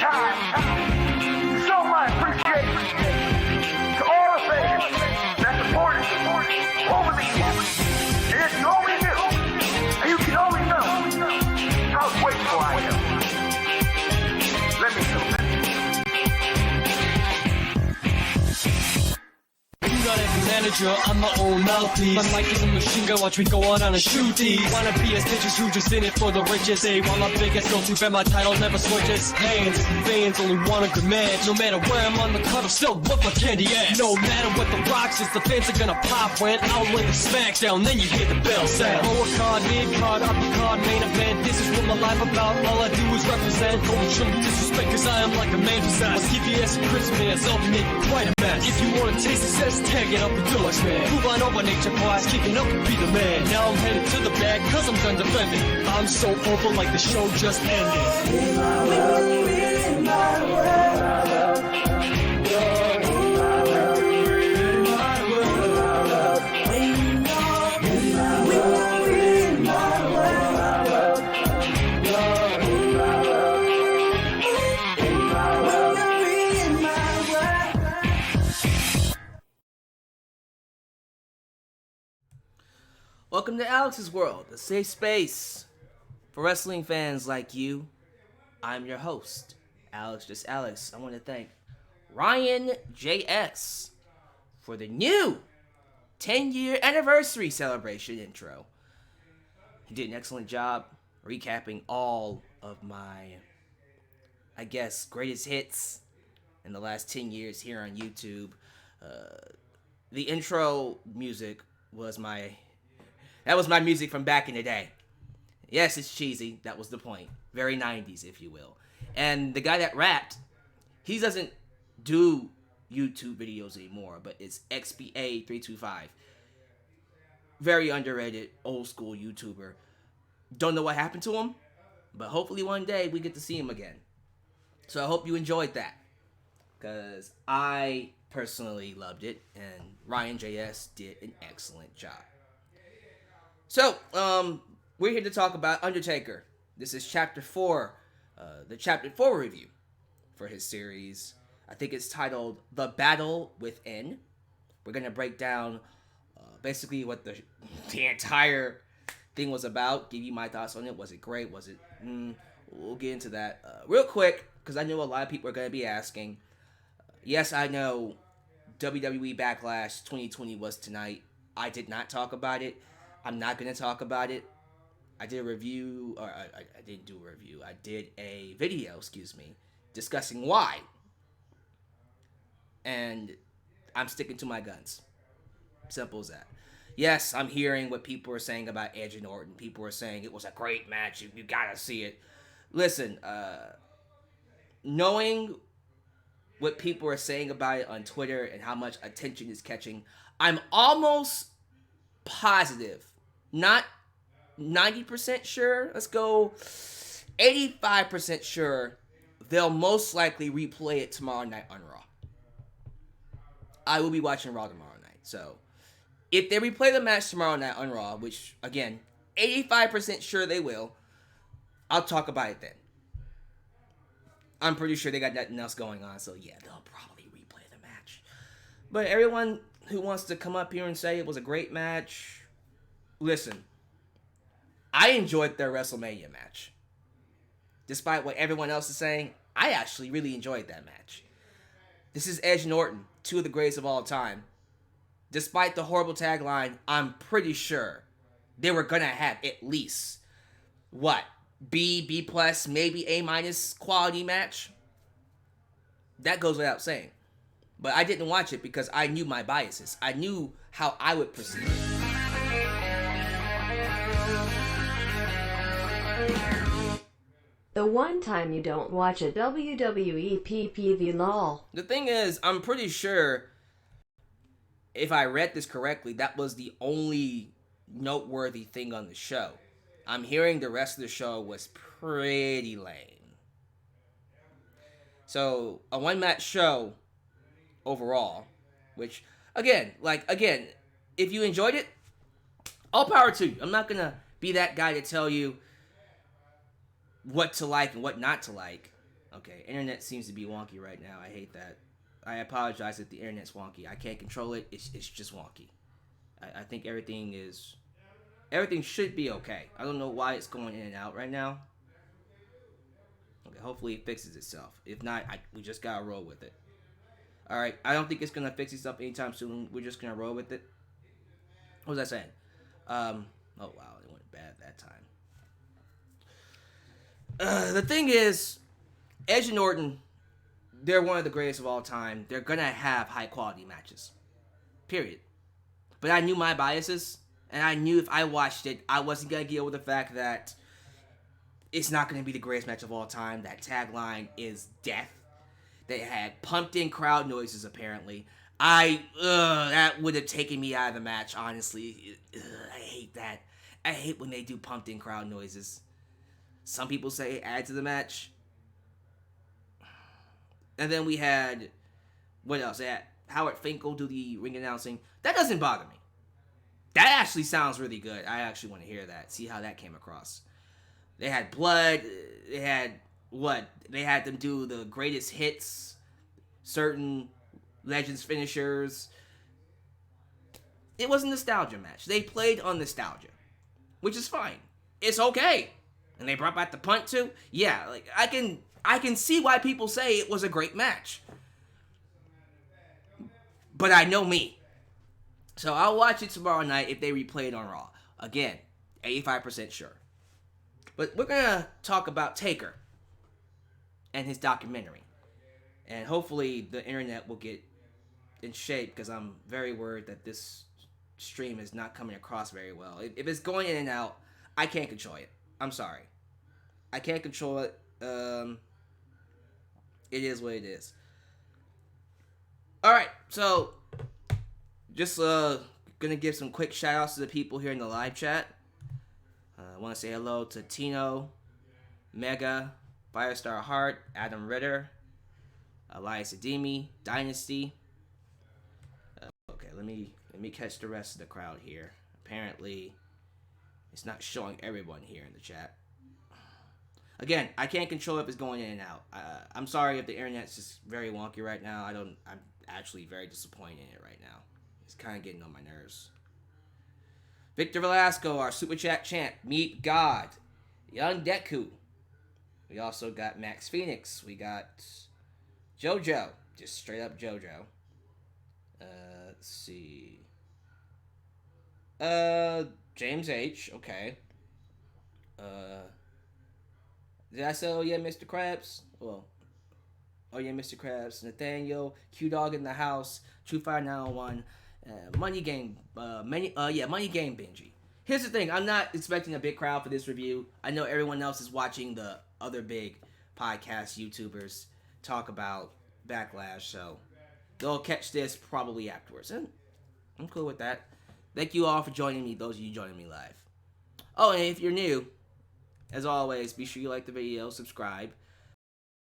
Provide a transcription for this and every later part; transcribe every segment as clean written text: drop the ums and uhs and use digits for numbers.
time. So my appreciation to all the fans that supported over the years. And if you only knew, and you can only know how grateful I am. Let me know. Not every manager, I'm my own mouthpiece. My mic is a machine gun, watch me go on and shoot these. Wanna be as bitches who just in it for the riches. They want my biggest go-to, bet my title never switches. Fans only want a good match. No matter where I'm on the cut, I'm still whoop like candy ass. No matter what the rocks is, the fans are gonna pop when I'll lay the smack down, then you hear the bell sound. Lower card, mid card, upper card, main event. This is what my life about, all I do is represent. Don't show me disrespect, cause I am like a man possessed. I'll give you ass and Christmas, I'll make it quite a mess. If you wanna taste success, tag it up the doors, man. Move on over nature boys, kicking up and be the man. Now I'm headed to the bag, cause I'm done defending. I'm so over like the show just ended. In my world, in my world. Welcome to Alyx's World, a safe space for wrestling fans like you. I'm your host, Alyx, just Alyx. I want to thank Ryan JS for the new 10-year anniversary celebration intro. He did an excellent job recapping all of my, I guess, greatest hits in the last 10 years here on YouTube. The intro music was That was my music from back in the day. Yes, it's cheesy. That was the point. Very 90s, if you will. And the guy that rapped, he doesn't do YouTube videos anymore, but it's XBA325. Very underrated, old school YouTuber. Don't know what happened to him, but hopefully one day we get to see him again. So I hope you enjoyed that, because I personally loved it, and Ryan JS did an excellent job. So, we're here to talk about Undertaker. This is Chapter 4, the Chapter 4 review for his series. I think it's titled The Battle Within. We're going to break down basically what the entire thing was about, give you my thoughts on it. Was it great? Was it... We'll get into that real quick, because I know a lot of people are going to be asking. Yes, I know WWE Backlash 2020 was tonight. I did not talk about it. I'm not going to talk about it. I did a review, or I didn't do a review. I did a video, discussing why. And I'm sticking to my guns. Simple as that. Yes, I'm hearing what people are saying about Edge and Orton. People are saying it was a great match. You got to see it. Listen, knowing what people are saying about it on Twitter and how much attention it's catching, I'm almost positive. Not 90% sure. Let's go 85% sure they'll most likely replay it tomorrow night on Raw. I will be watching Raw tomorrow night. So, if they replay the match tomorrow night on Raw, which, again, 85% sure they will, I'll talk about it then. I'm pretty sure they got nothing else going on, so yeah, they'll probably replay the match. But everyone who wants to come up here and say it was a great match... Listen, I enjoyed their WrestleMania match. Despite what everyone else is saying, I actually really enjoyed that match. This is Edge and Orton, two of the greatest of all time. Despite the horrible tagline, I'm pretty sure they were going to have at least, B+, maybe A- quality match? That goes without saying. But I didn't watch it because I knew my biases. I knew how I would perceive it. The one time you don't watch a WWE PPV lol. The thing is, I'm pretty sure, if I read this correctly, that was the only noteworthy thing on the show. I'm hearing the rest of the show was pretty lame. So, a one-match show overall, which, again, if you enjoyed it, all power to you. I'm not going to be that guy to tell you what to like and what not to like. Okay, internet seems to be wonky right now. I hate that. I apologize if the internet's wonky. I can't control it. It's just wonky. I think everything should be okay. I don't know why it's going in and out right now. Okay, hopefully it fixes itself. If not, we just gotta roll with it. All right, I don't think it's gonna fix itself anytime soon. We're just gonna roll with it. What was I saying? Oh wow, it went bad that time. The thing is, Edge and Orton, they're one of the greatest of all time. They're gonna have high quality matches. Period. But I knew my biases, and I knew if I watched it, I wasn't gonna get over the fact that it's not gonna be the greatest match of all time. That tagline is death. They had pumped in crowd noises apparently. That would have taken me out of the match, honestly. I hate that. I hate when they do pumped in crowd noises. Some people say add to the match. And then we had, what else? They had Howard Finkel do the ring announcing. That doesn't bother me. That actually sounds really good. I actually want to hear that. See how that came across. They had blood. They had what? They had them do the greatest hits. Certain Legends finishers. It was a nostalgia match. They played on nostalgia. Which is fine. It's okay. And they brought back the punt too. Yeah, like I can see why people say it was a great match. But I know me. So I'll watch it tomorrow night if they replay it on Raw. Again, 85% sure. But we're going to talk about Taker and his documentary. And hopefully the internet will get in shape because I'm very worried that this stream is not coming across very well. If it's going in and out, I can't control it. I'm sorry. I can't control it. It is what it is. Alright, so just gonna give some quick shout outs to the people here in the live chat. I want to say hello to Tino, Mega, Firestar Heart, Adam Ritter, Elias Ademi, Dynasty. Okay, let me catch the rest of the crowd here. Apparently, it's not showing everyone here in the chat. Again, I can't control if it's going in and out. I'm sorry if the internet's just very wonky right now. I'm actually very disappointed in it right now. It's kind of getting on my nerves. Victor Velasco, our Super Chat champ. Meet God. Young Deku. We also got Max Phoenix. We got JoJo. Just straight up JoJo. Let's see. James H. Okay. Did I say, oh yeah, Mr. Krabs? Well, oh yeah, Mr. Krabs. Nathaniel, Q-Dog in the house, True Fire 901, Money Game, Money Game Benji. Here's the thing, I'm not expecting a big crowd for this review. I know everyone else is watching the other big podcast YouTubers talk about Backlash, so they'll catch this probably afterwards. And I'm cool with that. Thank you all for joining me, those of you joining me live. Oh, and if you're new, as always, be sure you like the video, subscribe,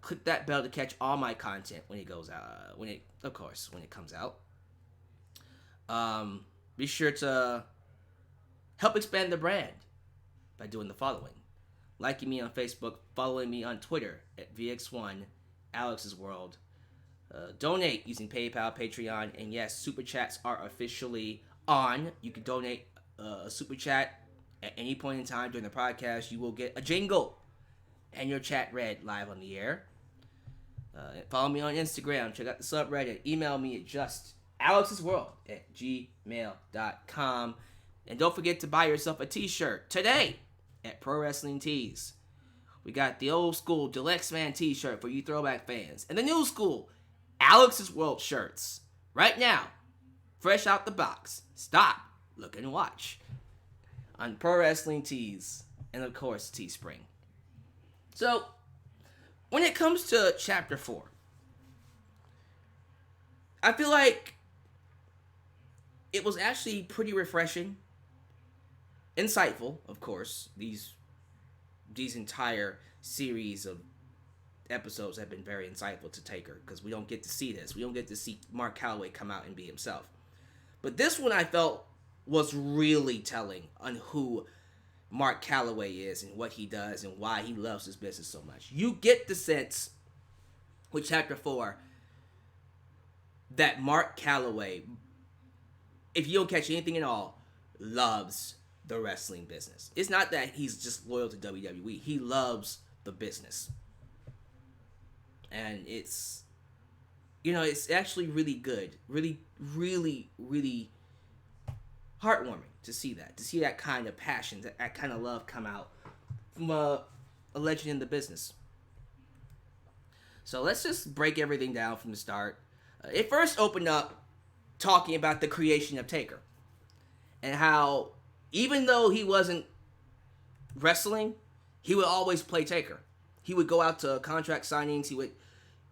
click that bell to catch all my content when it goes out. When it comes out. Be sure to help expand the brand by doing the following: liking me on Facebook, following me on Twitter at VX1, Alyx's World. Donate using PayPal, Patreon, and yes, super chats are officially on. You can donate a super chat at any point in time during the podcast. You will get a jingle and your chat read live on the air. Follow me on Instagram. Check out the subreddit. Email me at justalyxsworld@gmail.com. And don't forget to buy yourself a t-shirt today at Pro Wrestling Tees. We got the old school Deluxe Man t-shirt for you throwback fans. And the new school Alyx's World shirts. Right now. Fresh out the box. Stop. Look and watch. On Pro Wrestling Tees, and of course Teespring. So, when it comes to Chapter 4, I feel like it was actually pretty refreshing, insightful, of course. These entire series of episodes have been very insightful to Taker, because we don't get to see this. We don't get to see Mark Calloway come out and be himself. But this one I felt was really telling on who Mark Calloway is and what he does and why he loves his business so much. You get the sense with Chapter 4 that Mark Calloway, if you don't catch anything at all, loves the wrestling business. It's not that he's just loyal to WWE. He loves the business. And it's, it's actually really good. Really, really, really heartwarming to see that. To see that kind of passion, that kind of love come out from a legend in the business. So let's just break everything down from the start. It first opened up talking about the creation of Taker. And how, even though he wasn't wrestling, he would always play Taker. He would go out to contract signings. He would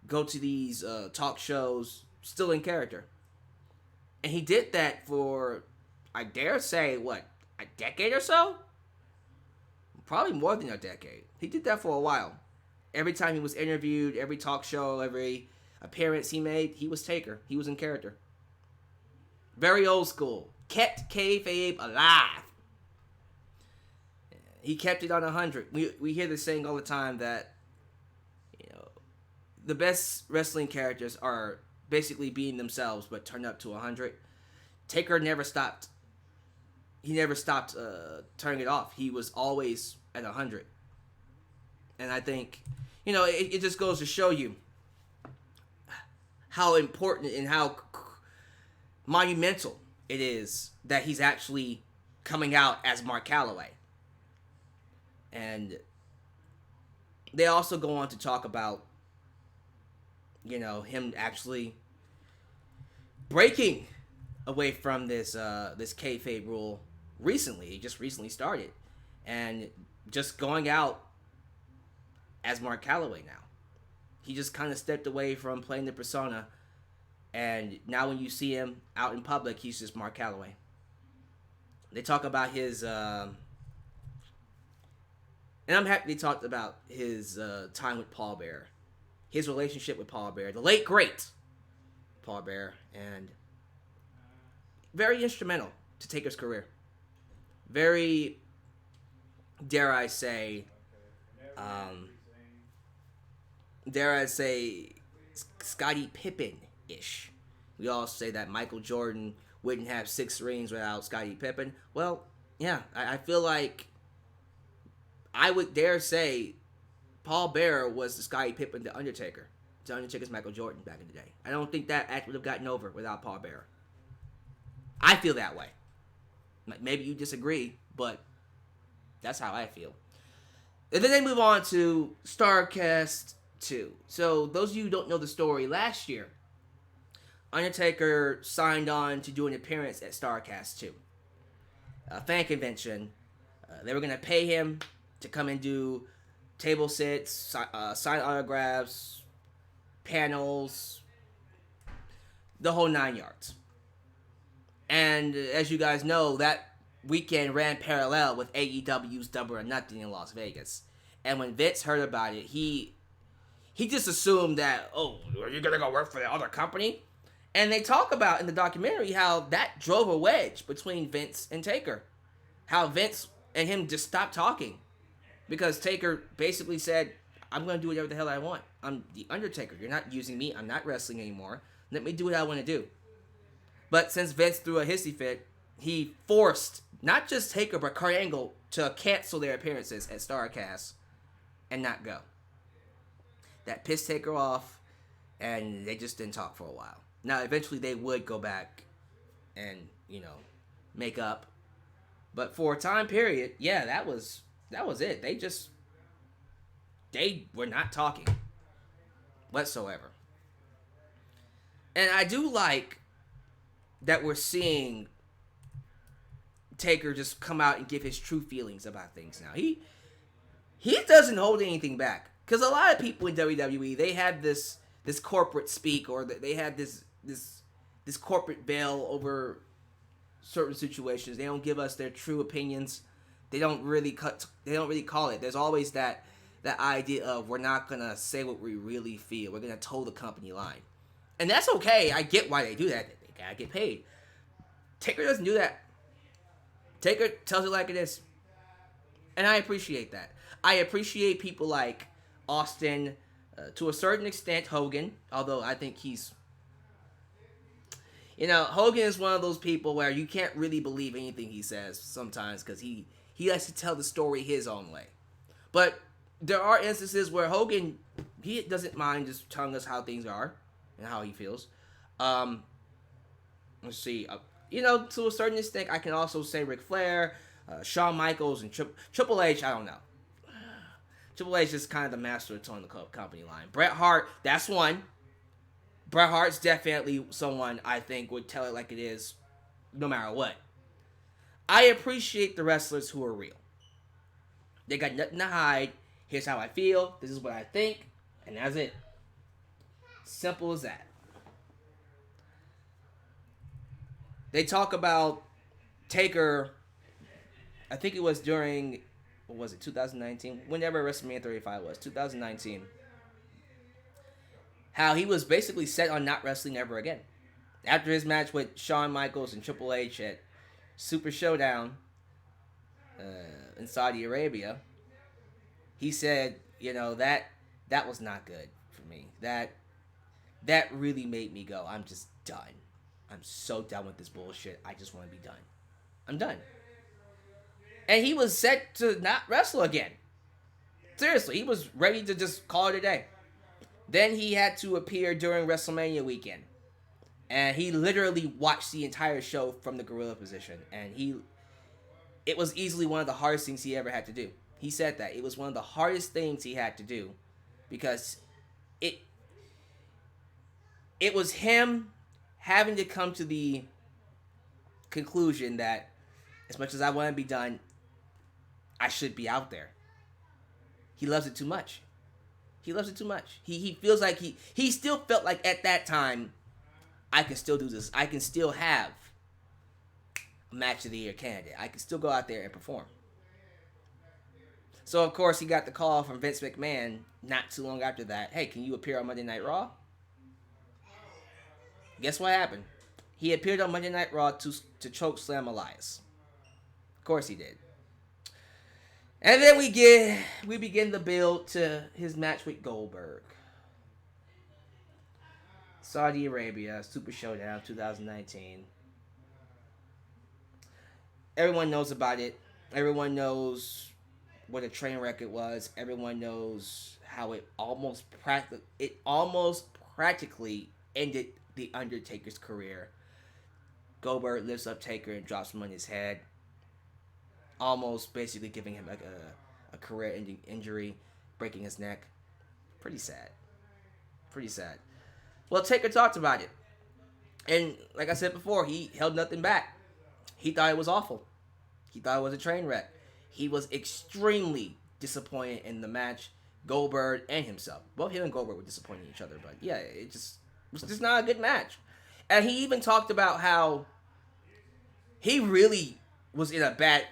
go to these talk shows, still in character. And he did that for, I dare say, a decade or so? Probably more than a decade. He did that for a while. Every time he was interviewed, every talk show, every appearance he made, he was Taker. He was in character. Very old school. Kept kayfabe alive. He kept it on 100. We hear this saying all the time that, the best wrestling characters are basically being themselves but turned up to 100. Taker never stopped. He never stopped turning it off. He was always at 100. And I think, it just goes to show you how important and how monumental it is that he's actually coming out as Mark Calloway. And they also go on to talk about, him actually breaking away from this kayfabe rule recently. He just recently started. And just going out as Mark Calloway now. He just kind of stepped away from playing the persona. And now when you see him out in public, he's just Mark Calloway. They talk about his... and I'm happy they talked about his time with Paul Bearer. His relationship with Paul Bearer. The late, great Paul Bearer. And very instrumental to Taker's career. Very, dare I say, Scottie Pippen-ish. We all say that Michael Jordan wouldn't have 6 rings without Scottie Pippen. Well, yeah, I feel like I would dare say Paul Bearer was the Scottie Pippen to Undertaker. To Undertaker's Michael Jordan back in the day. I don't think that act would have gotten over without Paul Bearer. I feel that way. Maybe you disagree, but that's how I feel. And then they move on to Starcast 2. So those of you who don't know the story, last year, Undertaker signed on to do an appearance at Starcast 2. A fan convention. They were going to pay him to come and do table sits, sign autographs, panels, the whole 9 yards. And as you guys know, that weekend ran parallel with AEW's Double or Nothing in Las Vegas. And when Vince heard about it, he just assumed that, oh, are you going to go work for the other company? And they talk about in the documentary how that drove a wedge between Vince and Taker. How Vince and him just stopped talking. Because Taker basically said, I'm going to do whatever the hell I want. I'm the Undertaker. You're not using me. I'm not wrestling anymore. Let me do what I want to do. But since Vince threw a hissy fit, he forced not just Taker but Kurt Angle to cancel their appearances at Starcast and not go. That pissed Taker off, and they just didn't talk for a while. Now, eventually they would go back and, make up. But for a time period, yeah, that was it. They were not talking whatsoever. And I do like that we're seeing Taker just come out and give his true feelings about things now. He doesn't hold anything back. Because a lot of people in WWE, they have this corporate speak, or they have this corporate veil over certain situations. They don't give us their true opinions. They don't really call it. There's always that idea of, we're not gonna say what we really feel. We're gonna toe the company line. And that's okay. I get why they do that. They gotta get paid. Taker doesn't do that. Taker tells it like it is. And I appreciate that. I appreciate people like Austin, To a certain extent, Hogan, although I think he's... Hogan is one of those people where you can't really believe anything he says sometimes because he likes to tell the story his own way. But there are instances where Hogan, he doesn't mind just telling us how things are and how he feels. Let's see. To a certain extent, I can also say Ric Flair, Shawn Michaels, and Triple H. I don't know. Triple H is kind of the master of towing the company line. Bret Hart, that's one. Bret Hart's definitely someone I think would tell it like it is, no matter what. I appreciate the wrestlers who are real. They got nothing to hide. Here's how I feel. This is what I think. And that's it. Simple as that. They talk about Taker, I think it was during, 2019? Whenever WrestleMania 35 was, 2019. How he was basically set on not wrestling ever again. After his match with Shawn Michaels and Triple H at Super Showdown in Saudi Arabia, he said, that was not good for me. That really made me go, I'm just done. I'm so done with this bullshit. I just want to be done. I'm done. And he was set to not wrestle again. Seriously, he was ready to just call it a day. Then he had to appear during WrestleMania weekend. And he literally watched the entire show from the gorilla position. And it was easily one of the hardest things he ever had to do. He said that. It was one of the hardest things he had to do. Because it was him having to come to the conclusion that as much as I want to be done, I should be out there. He loves it too much. He loves it too much. He feels like he still felt like at that time, I can still do this. I can still have a match of the year candidate. I can still go out there and perform. So of course he got the call from Vince McMahon not too long after that. Hey, can you appear on Monday Night Raw? Guess what happened? He appeared on Monday Night Raw to choke slam Alyx. Of course he did. And then we begin the build to his match with Goldberg. Saudi Arabia, Super Showdown 2019. Everyone knows about it. Everyone knows what a train wreck it was. Everyone knows how it almost practically ended the Undertaker's career. Goldberg lifts up Taker and drops him on his head, almost basically giving him like a career-ending injury, breaking his neck. Pretty sad. Well, Taker talked about it, and like I said before, he held nothing back. He thought it was awful. He thought it was a train wreck. He was extremely disappointed in the match. Goldberg and himself. Both him and Goldberg were disappointed in each other, but yeah, it was just not a good match. And he even talked about how he really was in a bad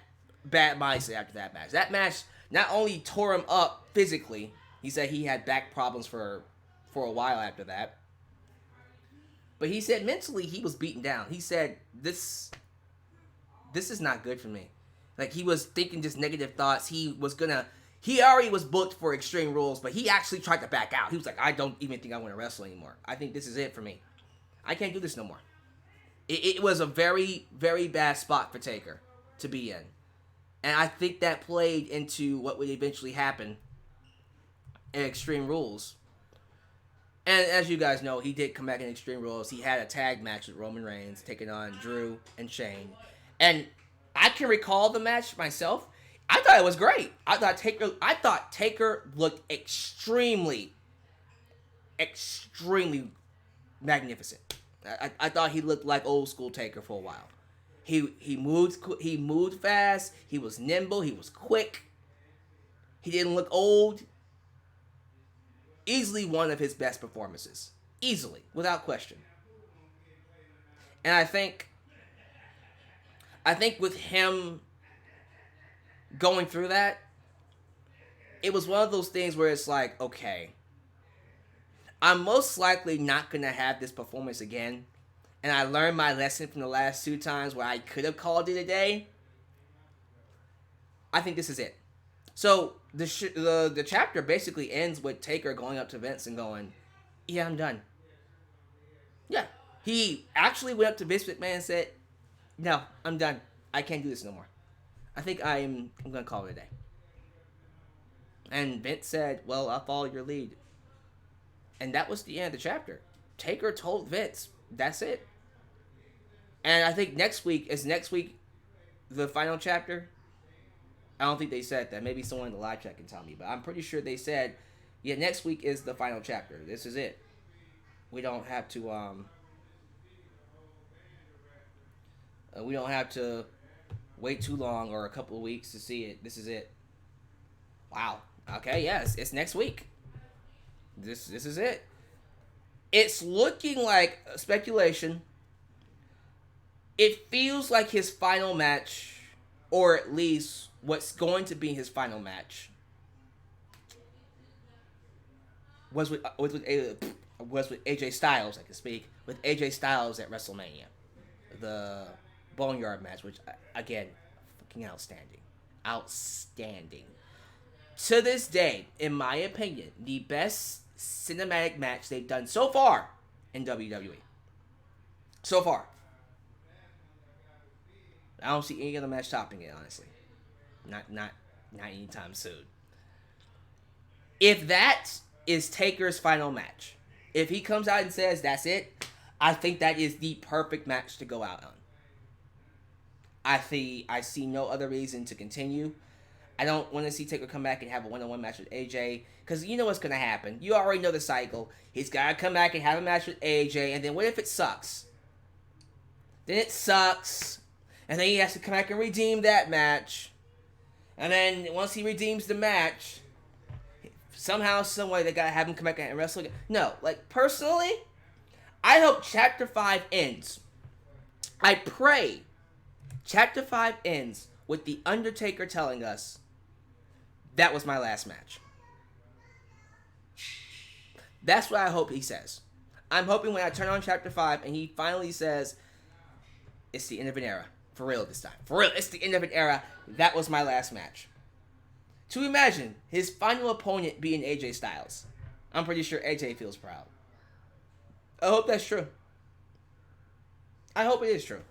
mindset after that match. That match not only tore him up physically, he said he had back problems for a while after that, but he said mentally he was beaten down. He said, this is not good for me. Like, he was thinking just negative thoughts. He already was booked for Extreme Rules, but he actually tried to back out. He was like, I don't even think I want to wrestle anymore. I think this is it for me. I can't do this no more. It was a very, very bad spot for Taker to be in. And I think that played into what would eventually happen in Extreme Rules. And as you guys know, he did come back in Extreme Rules. He had a tag match with Roman Reigns, taking on Drew and Shane. And I can recall the match myself. I thought it was great. I thought Taker looked extremely magnificent. I thought he looked like old school Taker for a while. He moved fast. He was nimble. He was quick. He didn't look old. Easily one of his best performances. Easily, without question. And I think with him going through that, it was one of those things where it's like, okay, I'm most likely not going to have this performance again. And I learned my lesson from the last 2 times where I could have called it a day. I think this is it. So the chapter basically ends with Taker going up to Vince and going, "Yeah, I'm done." Yeah, he actually went up to Vince McMahon and said, "No, I'm done. I can't do this no more. I think I'm gonna call it a day." And Vince said, "Well, I'll follow your lead." And that was the end of the chapter. Taker told Vince, "That's it." And I think next week the final chapter. I don't think they said that. Maybe someone in the live chat can tell me, but I'm pretty sure they said, "Yeah, next week is the final chapter. This is it. We don't have to wait too long or a couple of weeks to see it. This is it." Wow. Okay, yes, it's next week. This is it. It's looking like speculation. It feels like his final match, or at least what's going to be his final match, was with AJ Styles. I can speak with AJ Styles at WrestleMania, the Boneyard match, which again, fucking outstanding. To this day, in my opinion, the best cinematic match they've done so far in WWE. So far. I don't see any other match topping it, honestly. Not anytime soon. If that is Taker's final match, if he comes out and says that's it, I think that is the perfect match to go out on. I see no other reason to continue. I don't want to see Taker come back and have a one-on-one match with AJ, because you know what's going to happen. You already know the cycle. He's got to come back and have a match with AJ, and then what if it sucks? Then it sucks, and then he has to come back and redeem that match. And then once he redeems the match, somehow, someway, they got to have him come back and wrestle again. No, like, personally, I hope Chapter 5 ends. I pray Chapter 5 ends with The Undertaker telling us, "That was my last match." That's what I hope he says. I'm hoping when I turn on Chapter 5 and he finally says, "It's the end of an era." For real this time. For real, it's the end of an era. That was my last match. To imagine his final opponent being AJ Styles. I'm pretty sure AJ feels proud. I hope that's true. I hope it is true.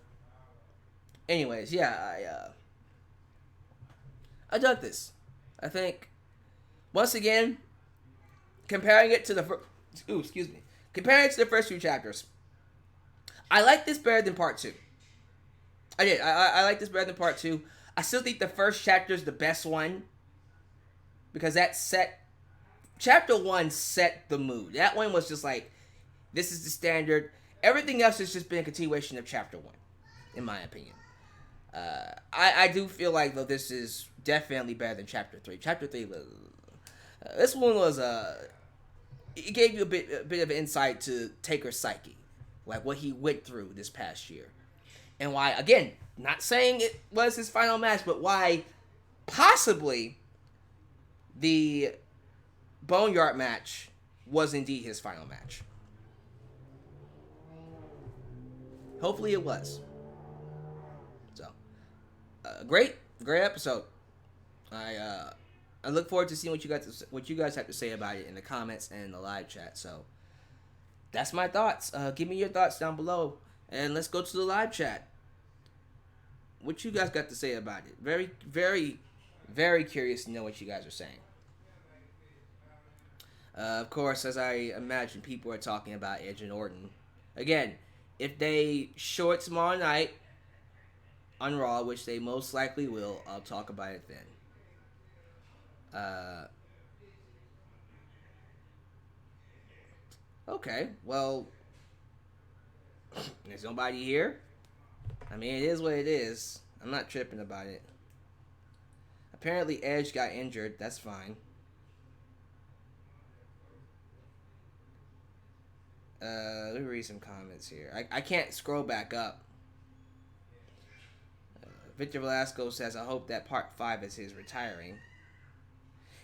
Anyways, yeah, I dug this. I think, once again, comparing it to the first few chapters, I like this better than part 2. I did. I like this better than part 2. I still think the first chapter is the best one, because chapter 1 set the mood. That one was just like, this is the standard. Everything else has just been a continuation of chapter 1, in my opinion. I do feel like, though, this is definitely better than chapter 3. Chapter 3 was, this one was it gave you a bit of insight to Taker's psyche, like what he went through this past year, and why, again, not saying it was his final match, but why possibly the Boneyard match was indeed his final match. Hopefully it was. So, great episode. I look forward to seeing what you guys have to say about it in the comments and in the live chat. So, that's my thoughts. Give me your thoughts down below, and let's go to the live chat. What you guys got to say about it? Very, very, very curious to know what you guys are saying. Of course, as I imagine, people are talking about Edge and Orton. Again, if they show it tomorrow night on Raw, which they most likely will, I'll talk about it then. Okay, well, there's nobody here. I mean, it is what it is. I'm not tripping about it. Apparently, Edge got injured. That's fine. Let me read some comments here. I can't scroll back up. Victor Velasco says, "I hope that part 5 is his retiring."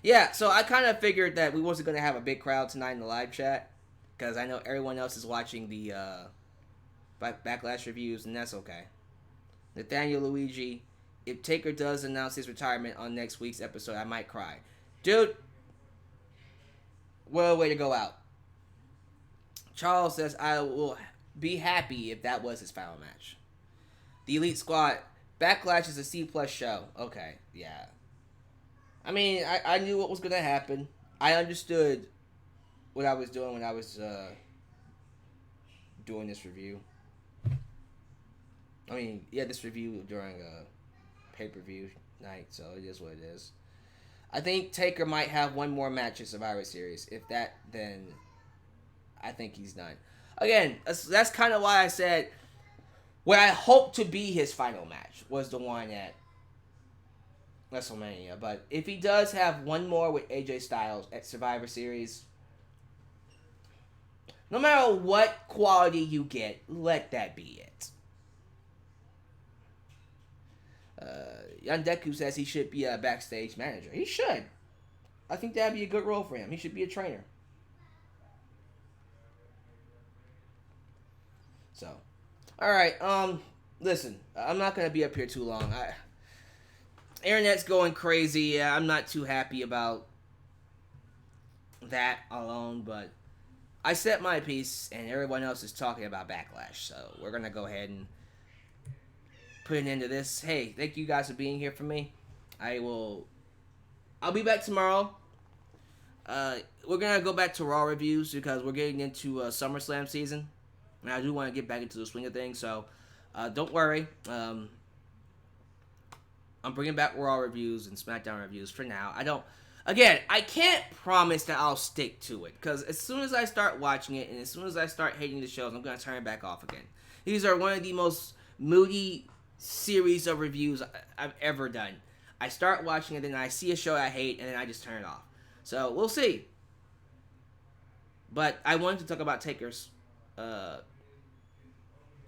Yeah, so I kind of figured that we wasn't going to have a big crowd tonight in the live chat, because I know everyone else is watching the Backlash reviews, and that's okay. Nathaniel Luigi if Taker does announce his retirement on next week's episode, I might cry. Dude, what a way to go out. Charles says, I will be happy if that was his final match. The Elite Squad, Backlash is a C+ show. Okay, yeah. I mean, I knew what was going to happen. I understood what I was doing when I was doing this review. I mean, yeah, this review during a pay-per-view night, so it is what it is. I think Taker might have one more match in Survivor Series. If that, then I think he's done. Again, that's kind of why I said what I hope to be his final match was the one at WrestleMania. But if he does have one more with AJ Styles at Survivor Series, no matter what quality you get, let that be it. Yandeku says he should be a backstage manager. He should. I think that'd be a good role for him. He should be a trainer. So, alright, listen, I'm not going to be up here too long. Internet's going crazy. Yeah, I'm not too happy about that alone, but I said my piece, and everyone else is talking about Backlash, so we're going to go ahead and put an end to this. Hey, thank you guys for being here for me. I'll be back tomorrow. We're going to go back to Raw reviews because we're getting into SummerSlam season. And I do want to get back into the swing of things, so don't worry. I'm bringing back Raw reviews and SmackDown reviews for now. I can't promise that I'll stick to it, because as soon as I start watching it and as soon as I start hating the shows, I'm going to turn it back off again. These are one of the most moody series of reviews I've ever done. I start watching it, and then I see a show I hate, and then I just turn it off. So, we'll see. But I wanted to talk about Taker's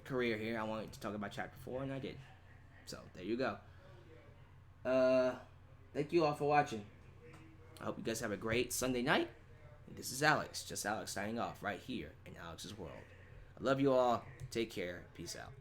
career here. I wanted to talk about Chapter 4, and I did. So, there you go. Thank you all for watching. I hope you guys have a great Sunday night. And this is Alyx, just Alyx signing off right here in Alyx's World. I love you all. Take care. Peace out.